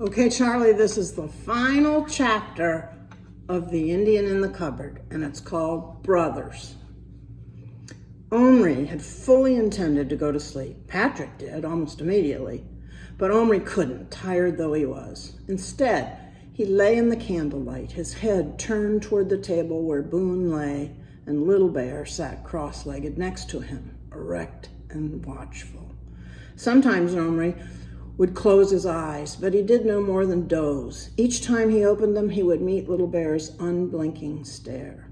Okay, Charlie, this is the final chapter of The Indian in the Cupboard, and it's called Brothers. Omri had fully intended to go to sleep. Patrick did, almost immediately. But Omri couldn't, tired though he was. Instead, he lay in the candlelight, his head turned toward the table where Boone lay, and Little Bear sat cross-legged next to him, erect and watchful. Sometimes Omri would close his eyes, but he did no more than doze. Each time he opened them, he would meet Little Bear's unblinking stare.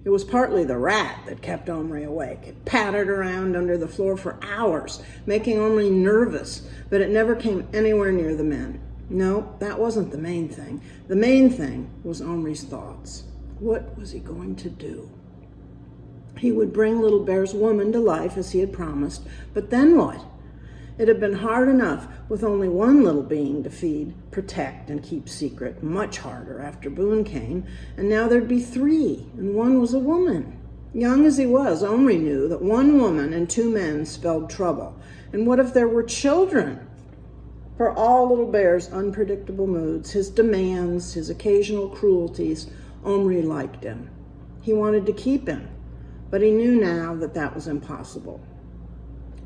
It was partly the rat that kept Omri awake. It pattered around under the floor for hours, making Omri nervous, but it never came anywhere near the men. No, that wasn't the main thing. The main thing was Omri's thoughts. What was he going to do? He would bring Little Bear's woman to life as he had promised, but then what? It had been hard enough with only one little being to feed, protect, and keep secret. Much harder after Boone came, and now there'd be three, and one was a woman. Young as he was, Omri knew that one woman and two men spelled trouble. And what if there were children? For all Little Bear's unpredictable moods, his demands, his occasional cruelties, Omri liked him. He wanted to keep him, but he knew now that that was impossible.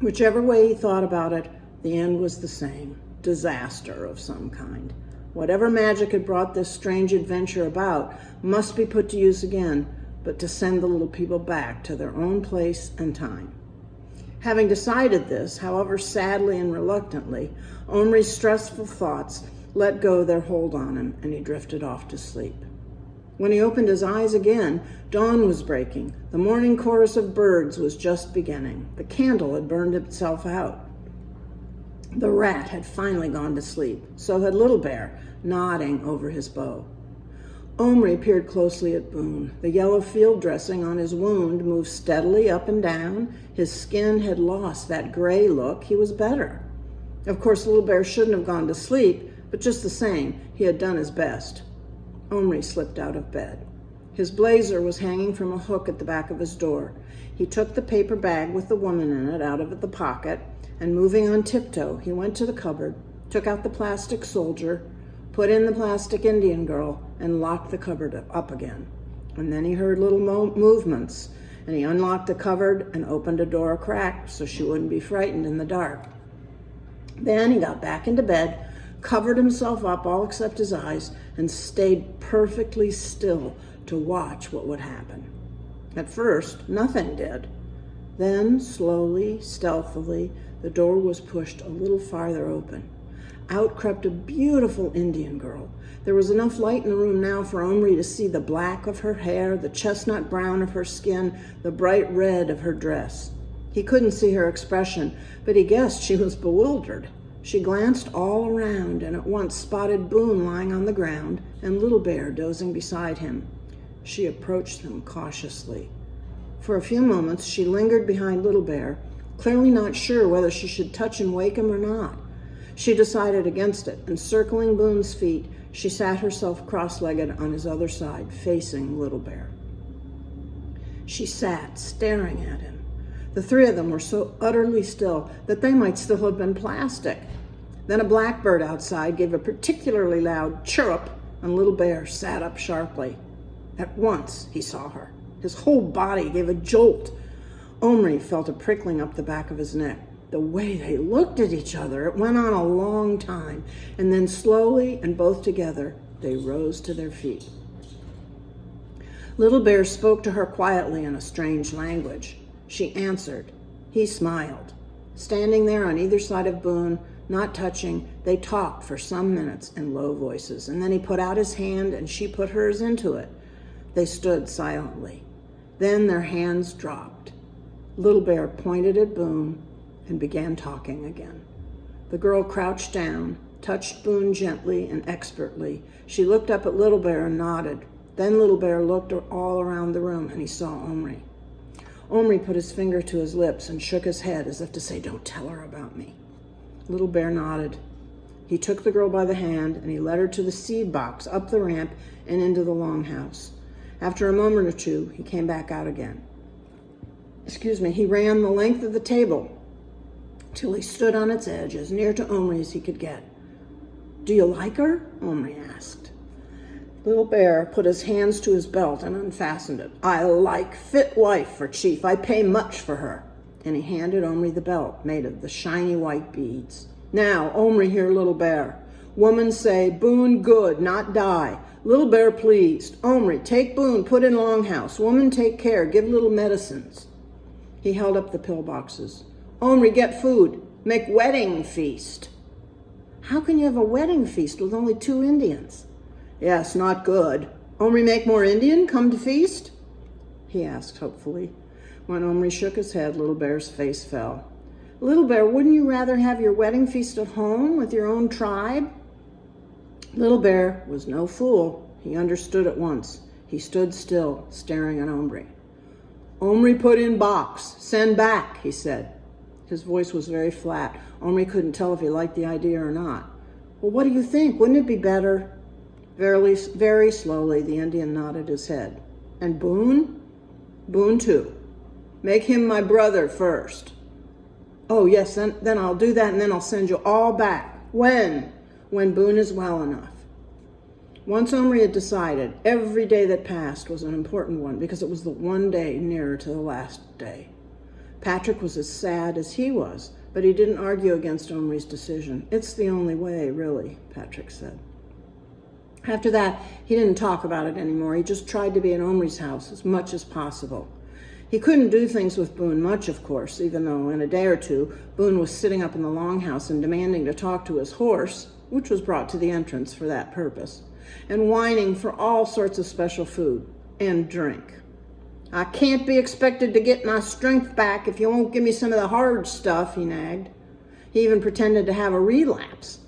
Whichever way he thought about it, the end was the same, disaster of some kind. Whatever magic had brought this strange adventure about must be put to use again, but to send the little people back to their own place and time. Having decided this, however sadly and reluctantly, Omri's stressful thoughts let go their hold on him, and he drifted off to sleep. When he opened his eyes again, dawn was breaking. The morning chorus of birds was just beginning. The candle had burned itself out. The rat had finally gone to sleep. So had Little Bear, nodding over his bow. Omri peered closely at Boone. The yellow field dressing on his wound moved steadily up and down. His skin had lost that gray look. He was better. Of course, Little Bear shouldn't have gone to sleep, but just the same, he had done his best. Omri slipped out of bed. His blazer was hanging from a hook at the back of his door. He took the paper bag with the woman in it out of the pocket, and moving on tiptoe, he went to the cupboard, took out the plastic soldier, put in the plastic Indian girl, and locked the cupboard up again. And then he heard little movements, and he unlocked the cupboard and opened a door a crack so she wouldn't be frightened in the dark. Then he got back into bed, covered himself up all except his eyes, and stayed perfectly still to watch what would happen. At first, nothing did. Then, slowly, stealthily, the door was pushed a little farther open. Out crept a beautiful Indian girl. There was enough light in the room now for Omri to see the black of her hair, the chestnut brown of her skin, the bright red of her dress. He couldn't see her expression, but he guessed she was bewildered. She glanced all around and at once spotted Boone lying on the ground and Little Bear dozing beside him. She approached them cautiously. For a few moments she lingered behind Little Bear, clearly not sure whether she should touch and wake him or not. She decided against it, and circling Boone's feet, she sat herself cross-legged on his other side, facing Little Bear. She sat, staring at him. The three of them were so utterly still that they might still have been plastic. Then a blackbird outside gave a particularly loud chirrup, and Little Bear sat up sharply. At once he saw her. His whole body gave a jolt. Omri felt a prickling up the back of his neck. The way they looked at each other, it went on a long time, and then slowly and both together, they rose to their feet. Little Bear spoke to her quietly in a strange language. She answered. He smiled. Standing there on either side of Boone, not touching, they talked for some minutes in low voices, and then he put out his hand and she put hers into it. They stood silently. Then their hands dropped. Little Bear pointed at Boone and began talking again. The girl crouched down, touched Boone gently and expertly. She looked up at Little Bear and nodded. Then Little Bear looked all around the room and he saw Omri. Omri put his finger to his lips and shook his head as if to say, "Don't tell her about me." Little Bear nodded. He took the girl by the hand and he led her to the seed box, up the ramp, and into the longhouse. After a moment or two, he came back out again. He ran the length of the table till he stood on its edge as near to Omri as he could get. Do you like her? Omri asked. Little Bear put his hands to his belt and unfastened it. I like fit wife for chief. I pay much for her. And he handed Omri the belt made of the shiny white beads. Now, Omri hear Little Bear. Woman say, Boone good, not die. Little Bear pleased. Omri, take Boone, put in Longhouse. Woman take care, give little medicines. He held up the pill boxes. Omri, get food. Make wedding feast. How can you have a wedding feast with only 2 Indians? Yes, not good. Omri make more Indian come to feast? He asked hopefully. When Omri shook his head, Little Bear's face fell. Little Bear, wouldn't you rather have your wedding feast at home with your own tribe? Little Bear was no fool. He understood at once. He stood still, staring at Omri. Omri put in box. Send back, he said. His voice was very flat. Omri couldn't tell if he liked the idea or not. Well, what do you think? Wouldn't it be better? Very slowly, the Indian nodded his head. And Boone? Boone too. Make him my brother first. Oh, yes, then I'll do that, and then I'll send you all back. When? When Boone is well enough. Once Omri had decided, every day that passed was an important one because it was the one day nearer to the last day. Patrick was as sad as he was, but he didn't argue against Omri's decision. It's the only way, really, Patrick said. After that, he didn't talk about it anymore. He just tried to be at Omri's house as much as possible. He couldn't do things with Boone much, of course, even though in a day or two, Boone was sitting up in the longhouse and demanding to talk to his horse, which was brought to the entrance for that purpose, and whining for all sorts of special food and drink. I can't be expected to get my strength back if you won't give me some of the hard stuff, he nagged. He even pretended to have a relapse.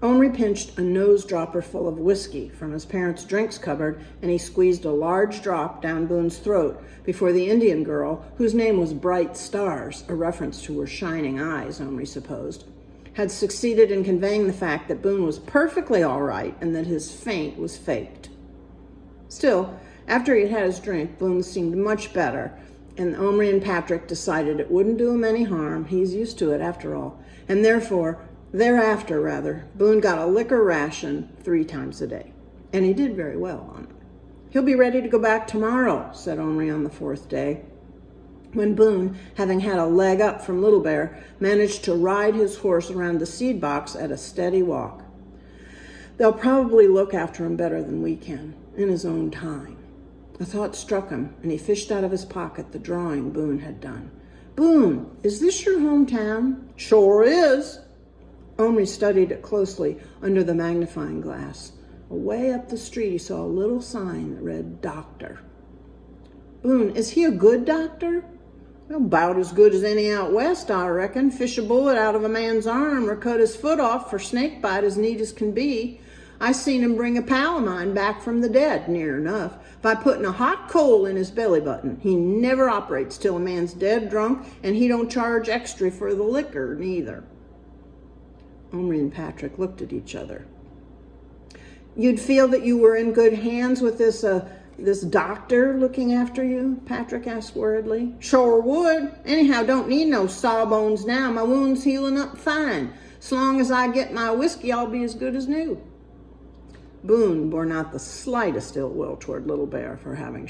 Omri pinched a nose dropper full of whiskey from his parents' drinks cupboard, and he squeezed a large drop down Boone's throat before the Indian girl, whose name was Bright Stars, a reference to her shining eyes, Omri supposed, had succeeded in conveying the fact that Boone was perfectly all right and that his faint was faked. Still, after he had had his drink, Boone seemed much better, and Omri and Patrick decided it wouldn't do him any harm. He's used to it, after all, and thereafter, Boone got a liquor ration 3 times a day, and he did very well on it. He'll be ready to go back tomorrow, said Omri on the 4th day, when Boone, having had a leg up from Little Bear, managed to ride his horse around the seed box at a steady walk. They'll probably look after him better than we can, in his own time. A thought struck him, and he fished out of his pocket the drawing Boone had done. Boone, is this your hometown? Sure is. Omri studied it closely under the magnifying glass. Away up the street, he saw a little sign that read, Doctor. Boone, is he a good doctor? Well, about as good as any out west, I reckon. Fish a bullet out of a man's arm or cut his foot off for snake bite as neat as can be. I seen him bring a pal of mine back from the dead, near enough, by putting a hot coal in his belly button. He never operates till a man's dead drunk, and he don't charge extra for the liquor, neither. Omri and Patrick looked at each other. You'd feel that you were in good hands with this doctor looking after you? Patrick asked worriedly. Sure would. Anyhow, don't need no sawbones now. My wound's healing up fine. As long as I get my whiskey, I'll be as good as new. Boone bore not the slightest ill will toward Little Bear for having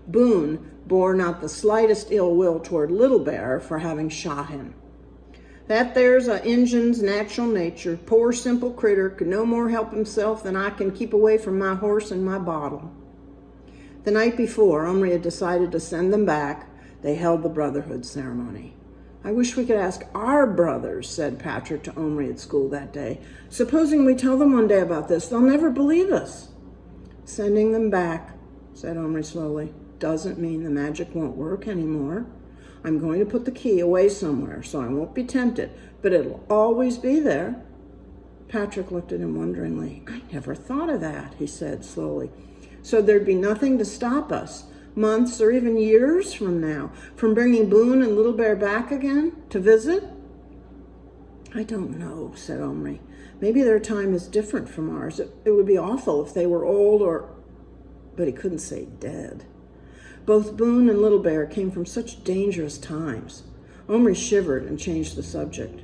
Boone bore not the slightest ill will toward Little Bear for having shot him. That there's a Injun's natural nature. Poor simple critter could no more help himself than I can keep away from my horse and my bottle. The night before, Omri had decided to send them back. They held the brotherhood ceremony. I wish we could ask our brothers, said Patrick to Omri at school that day. Supposing we tell them one day about this, they'll never believe us. Sending them back, said Omri slowly, doesn't mean the magic won't work anymore. I'm going to put the key away somewhere so I won't be tempted, but it'll always be there. Patrick looked at him wonderingly. I never thought of that, he said slowly. So there'd be nothing to stop us, months or even years from now, from bringing Boone and Little Bear back again to visit? I don't know, said Omri. Maybe their time is different from ours. It would be awful if they were old But he couldn't say dead. Both Boone and Little Bear came from such dangerous times. Omri shivered and changed the subject.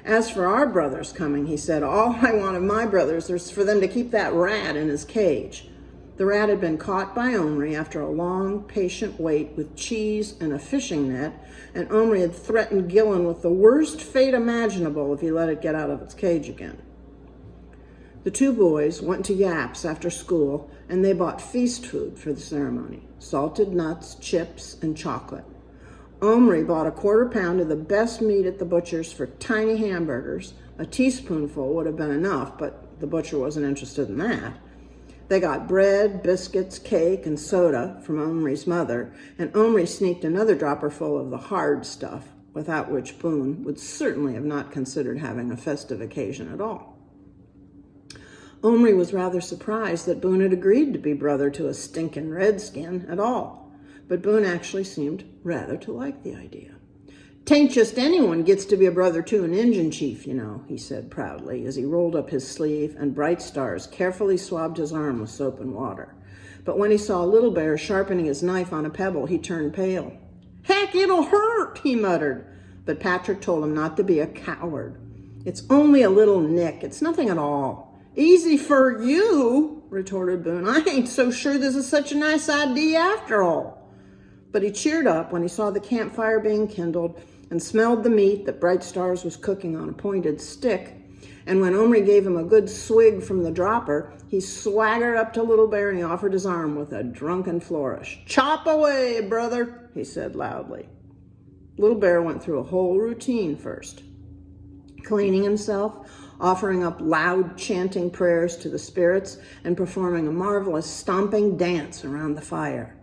As for our brothers coming, he said, all I want of my brothers is for them to keep that rat in his cage. The rat had been caught by Omri after a long, patient wait with cheese and a fishing net, and Omri had threatened Gillen with the worst fate imaginable if he let it get out of its cage again. The two boys went to Yap's after school, and they bought feast food for the ceremony: salted nuts, chips, and chocolate. Omri bought a quarter-pound of the best meat at the butcher's for tiny hamburgers. A teaspoonful would have been enough, but the butcher wasn't interested in that. They got bread, biscuits, cake, and soda from Omri's mother, and Omri sneaked another dropperful of the hard stuff, without which Boone would certainly have not considered having a festive occasion at all. Omri was rather surprised that Boone had agreed to be brother to a stinking redskin at all, but Boone actually seemed rather to like the idea. "'Tain't just anyone gets to be a brother to an Injun chief, you know," he said proudly as he rolled up his sleeve and Bright Stars carefully swabbed his arm with soap and water. But when he saw Little Bear sharpening his knife on a pebble, he turned pale. "Heck, it'll hurt," he muttered, but Patrick told him not to be a coward. "It's only a little nick. It's nothing at all." "Easy for you," retorted Boone. "I ain't so sure this is such a nice idea after all." But he cheered up when he saw the campfire being kindled and smelled the meat that Bright Stars was cooking on a pointed stick. And when Omri gave him a good swig from the dropper, he swaggered up to Little Bear and he offered his arm with a drunken flourish. "Chop away, brother," he said loudly. Little Bear went through a whole routine first, cleaning himself, offering up loud chanting prayers to the spirits, and performing a marvelous stomping dance around the fire.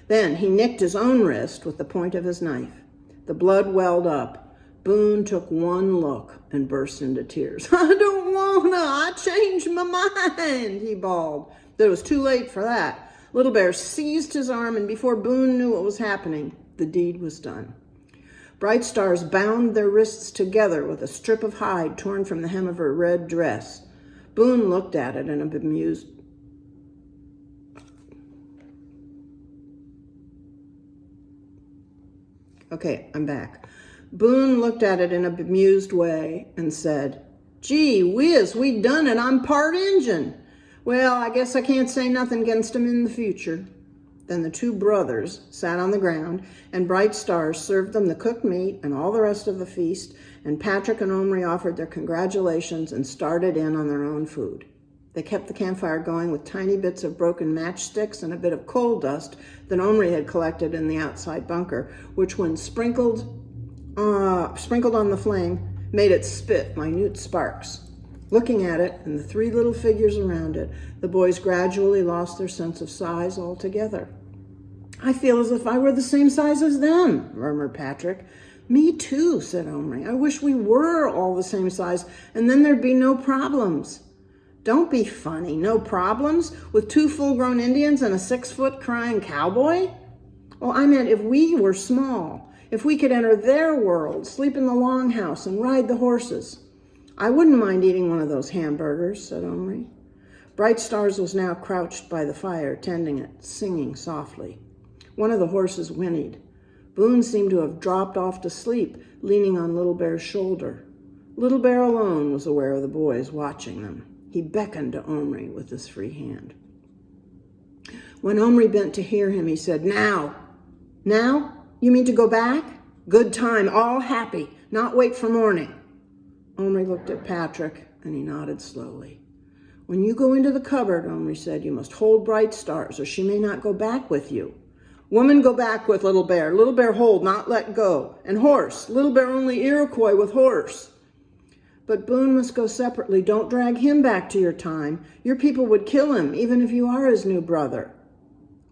Then he nicked his own wrist with the point of his knife. The blood welled up. Boone took one look and burst into tears. "I don't wanna, I changed my mind," he bawled. But it was too late for that. Little Bear seized his arm, and before Boone knew what was happening, the deed was done. Bright Stars bound their wrists together with a strip of hide torn from the hem of her red dress. Boone looked at it in a bemused Okay, I'm back. Boone looked at it in a bemused way and said, "Gee whiz, we done it. I'm part Injun. Well, I guess I can't say nothing against him in the future." Then the two brothers sat on the ground, and Bright Stars served them the cooked meat and all the rest of the feast, and Patrick and Omri offered their congratulations and started in on their own food. They kept the campfire going with tiny bits of broken matchsticks and a bit of coal dust that Omri had collected in the outside bunker, which when sprinkled on the flame, made it spit minute sparks. Looking at it and the three little figures around it, the boys gradually lost their sense of size altogether. "I feel as if I were the same size as them," murmured Patrick. "Me too," said Omri. "I wish we were all the same size, and then there'd be no problems." "Don't be funny. No problems? With two full-grown Indians and a 6-foot crying cowboy?" "Well, I meant if we were small, if we could enter their world, sleep in the longhouse, and ride the horses." "I wouldn't mind eating one of those hamburgers," said Omri. Bright Stars was now crouched by the fire, tending it, singing softly. One of the horses whinnied. Boone seemed to have dropped off to sleep, leaning on Little Bear's shoulder. Little Bear alone was aware of the boys watching them. He beckoned to Omri with his free hand. When Omri bent to hear him, he said, "Now? Now? You mean to go back? Good time, all happy, not wait for morning." Omri looked at Patrick, and he nodded slowly. "When you go into the cupboard," Omri said, "you must hold Bright Stars, or she may not go back with you. Woman go back with Little Bear. Little Bear hold, not let go. And horse, Little Bear only Iroquois with horse." "But Boone must go separately. Don't drag him back to your time. Your people would kill him, even if you are his new brother."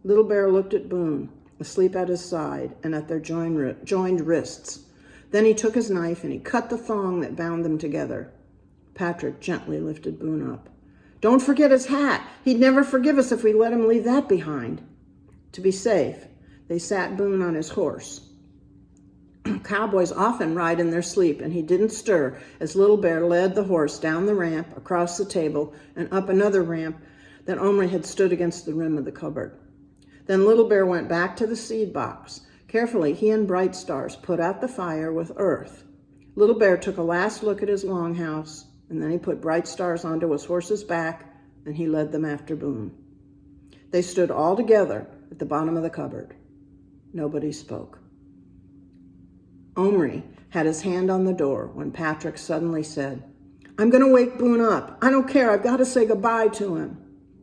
Little Bear looked at Boone, asleep at his side and at their joined wrists. Then he took his knife and he cut the thong that bound them together. Patrick gently lifted Boone up. "Don't forget his hat. He'd never forgive us if we let him leave that behind." To be safe, they sat Boone on his horse. Cowboys often ride in their sleep, and he didn't stir as Little Bear led the horse down the ramp, across the table, and up another ramp that Omri had stood against the rim of the cupboard. Then Little Bear went back to the seed box. Carefully, he and Bright Stars put out the fire with earth. Little Bear took a last look at his longhouse, and then he put Bright Stars onto his horse's back, and he led them after Boone. They stood all together at the bottom of the cupboard. Nobody spoke. Omri had his hand on the door when Patrick suddenly said, "I'm going to wake Boone up. I don't care. I've got to say goodbye to him."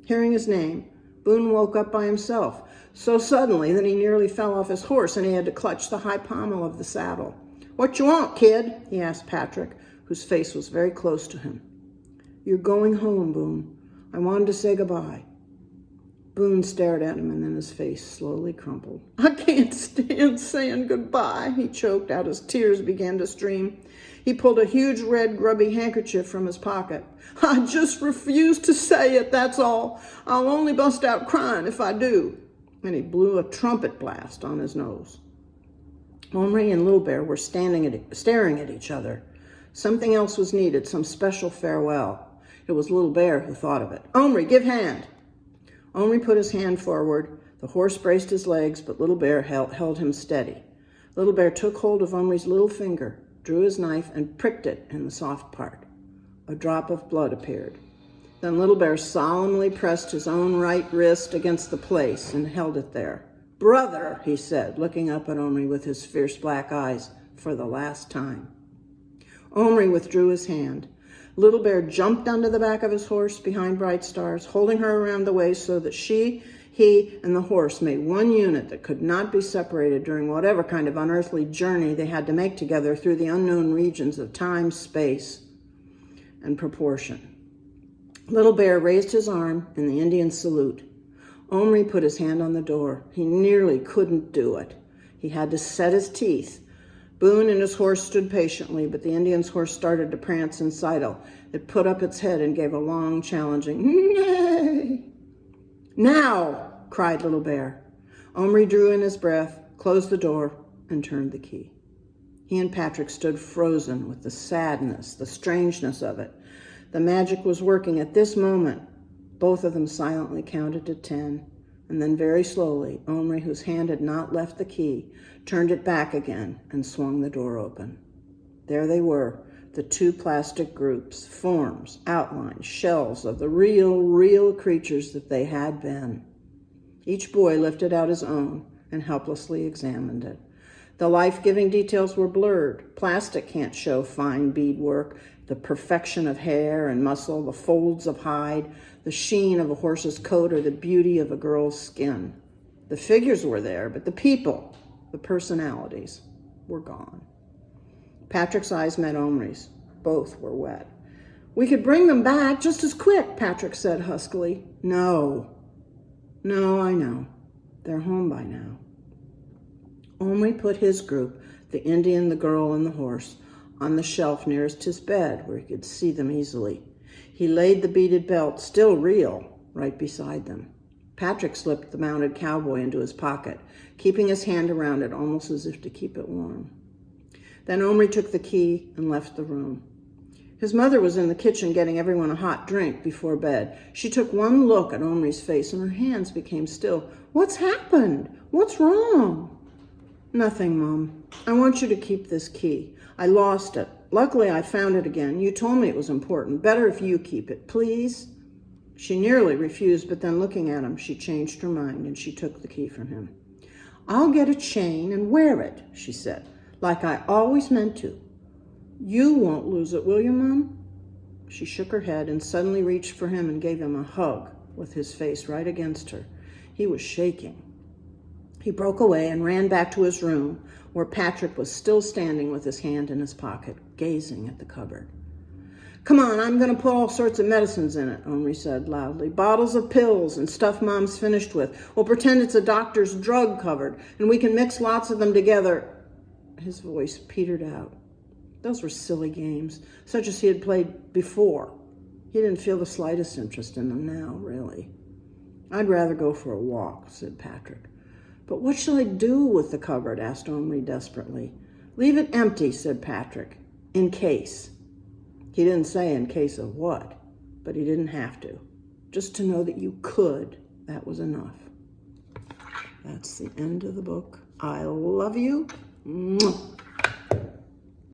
Hearing his name, Boone woke up by himself, so suddenly that he nearly fell off his horse and he had to clutch the high pommel of the saddle. "What you want, kid?" he asked Patrick, whose face was very close to him. "You're going home, Boone. I wanted to say goodbye." Boone stared at him, and then his face slowly crumpled. "I can't stand saying goodbye," he choked out as tears began to stream. He pulled a huge red grubby handkerchief from his pocket. "I just refuse to say it, that's all. I'll only bust out crying if I do." And he blew a trumpet blast on his nose. Omri and Little Bear were staring at each other. Something else was needed, some special farewell. It was Little Bear who thought of it. "Omri, give hand." Omri put his hand forward. The horse braced his legs, but Little Bear held him steady. Little Bear took hold of Omri's little finger, drew his knife, and pricked it in the soft part. A drop of blood appeared. Then Little Bear solemnly pressed his own right wrist against the place and held it there. "Brother," he said, looking up at Omri with his fierce black eyes for the last time. Omri withdrew his hand. Little Bear jumped onto the back of his horse behind Bright Stars, holding her around the waist so that she, he, and the horse made one unit that could not be separated during whatever kind of unearthly journey they had to make together through the unknown regions of time, space, and proportion. Little Bear raised his arm in the Indian salute. Omri put his hand on the door. He nearly couldn't do it. He had to set his teeth. Boone and his horse stood patiently, but the Indian's horse started to prance and sidle. It put up its head and gave a long, challenging neigh. "Now!" cried Little Bear. Omri drew in his breath, closed the door, and turned the key. He and Patrick stood frozen with the sadness, the strangeness of it. The magic was working at this moment. Both of them silently counted to 10, and then very slowly, Omri, whose hand had not left the key, turned it back again and swung the door open. There they were, the two plastic groups, forms, outlines, shells of the real creatures that they had been. Each boy lifted out his own and helplessly examined it. The life-giving details were blurred. Plastic can't show fine beadwork, the perfection of hair and muscle, the folds of hide, the sheen of a horse's coat, or the beauty of a girl's skin. The figures were there, but the people, the personalities, were gone. Patrick's eyes met Omri's. Both were wet. "We could bring them back just as quick," Patrick said huskily. No, I know. They're home by now." Omri put his group, the Indian, the girl, and the horse, on the shelf nearest his bed where he could see them easily. He laid the beaded belt, still real, right beside them. Patrick slipped the mounted cowboy into his pocket, keeping his hand around it almost as if to keep it warm. Then Omri took the key and left the room. His mother was in the kitchen getting everyone a hot drink before bed. She took one look at Omri's face and her hands became still. "What's happened? What's wrong?" "Nothing, Mom. I want you to keep this key. I lost it. Luckily, I found it again. You told me it was important. Better if you keep it, please." She nearly refused, but then looking at him, she changed her mind and she took the key from him. "I'll get a chain and wear it," she said, "like I always meant to. You won't lose it, will you, Mom?" She shook her head and suddenly reached for him and gave him a hug with his face right against her. He was shaking. He broke away and ran back to his room, where Patrick was still standing with his hand in his pocket, gazing at the cupboard. "Come on, I'm going to put all sorts of medicines in it," Omri said loudly. "Bottles of pills and stuff Mom's finished with. We'll pretend it's a doctor's drug cupboard, and we can mix lots of them together." His voice petered out. Those were silly games, such as he had played before. He didn't feel the slightest interest in them now, really. "I'd rather go for a walk," said Patrick. "But what shall I do with the cupboard?" asked Omri desperately. "Leave it empty," said Patrick, "in case." He didn't say in case of what, but he didn't have to. Just to know that you could, that was enough. That's the end of the book. I love you. Mwah.